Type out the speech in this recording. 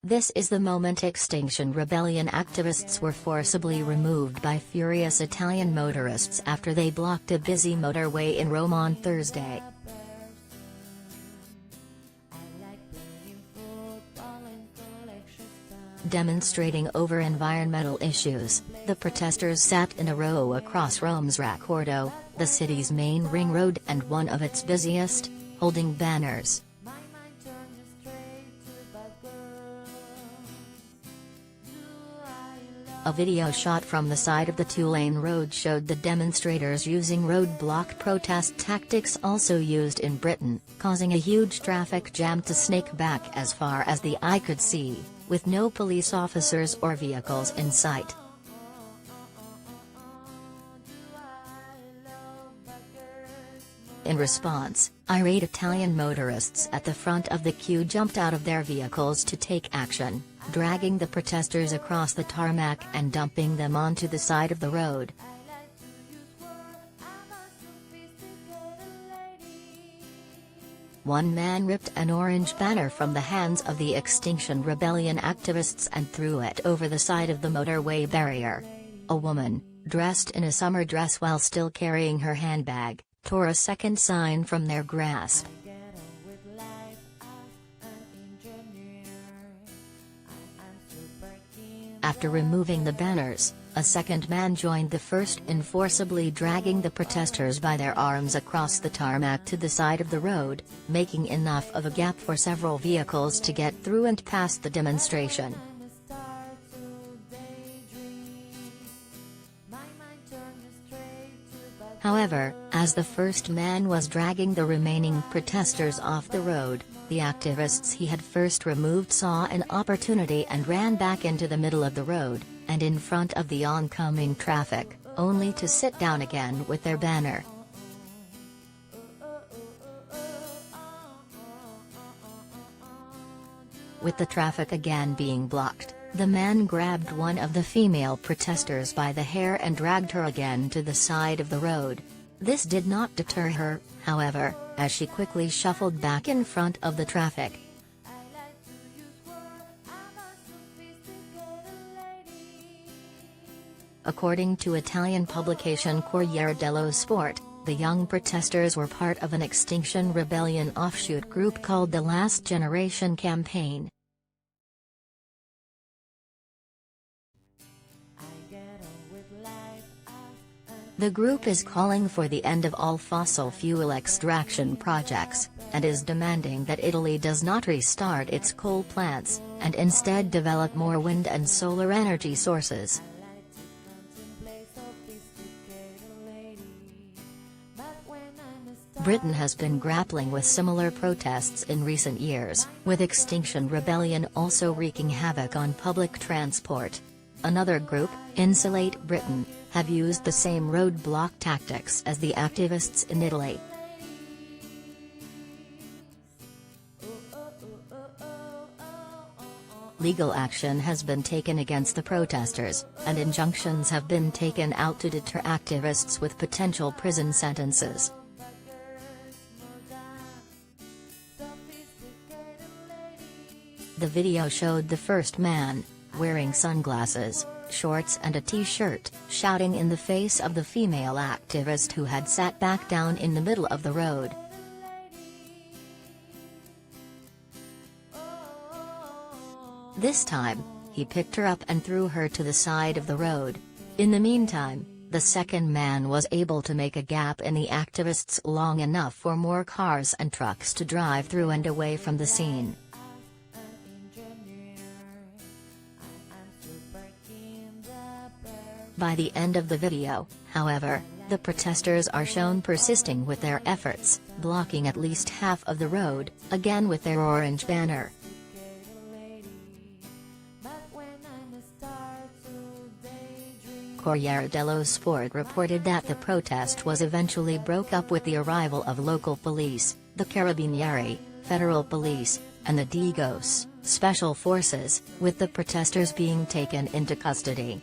This is the moment Extinction Rebellion activists were forcibly removed by furious Italian motorists after they blocked a busy motorway in Rome on Thursday. Demonstrating over environmental issues, the protesters sat in a row across Rome's Raccordo, the city's main ring road and one of its busiest, holding banners. A video shot from the side of the two-lane road showed the demonstrators using roadblock protest tactics also used in Britain, causing a huge traffic jam to snake back as far as the eye could see, with no police officers or vehicles in sight. In response, irate Italian motorists at the front of the queue jumped out of their vehicles to take action, dragging the protesters across the tarmac and dumping them onto the side of the road. One man ripped an orange banner from the hands of the Extinction Rebellion activists and threw it over the side of the motorway barrier. A woman, dressed in a summer dress while still carrying her handbag, tore a second sign from their grasp. After removing the banners, a second man joined the first in forcibly dragging the protesters by their arms across the tarmac to the side of the road, making enough of a gap for several vehicles to get through and past the demonstration. However, as the first man was dragging the remaining protesters off the road, the activists he had first removed saw an opportunity and ran back into the middle of the road, and in front of the oncoming traffic, only to sit down again with their banner. With the traffic again being blocked, the man grabbed one of the female protesters by the hair and dragged her again to the side of the road. This did not deter her, however, as she quickly shuffled back in front of the traffic. According to Italian publication Corriere dello Sport, the young protesters were part of an Extinction Rebellion offshoot group called the Last Generation Campaign. The group is calling for the end of all fossil fuel extraction projects, and is demanding that Italy does not restart its coal plants, and instead develop more wind and solar energy sources. Britain has been grappling with similar protests in recent years, with Extinction Rebellion also wreaking havoc on public transport. Another group, Insulate Britain, have used the same roadblock tactics as the activists in Italy. Legal action has been taken against the protesters, and injunctions have been taken out to deter activists with potential prison sentences. The video showed the first man, wearing sunglasses, shorts and a t-shirt, shouting in the face of the female activist who had sat back down in the middle of the road. This time, he picked her up and threw her to the side of the road. In the meantime, the second man was able to make a gap in the activists long enough for more cars and trucks to drive through and away from the scene. By the end of the video, however, the protesters are shown persisting with their efforts, blocking at least half of the road, again with their orange banner. Corriere dello Sport reported that the protest was eventually broke up with the arrival of local police, the Carabinieri, federal police, and the Digos, special forces, with the protesters being taken into custody.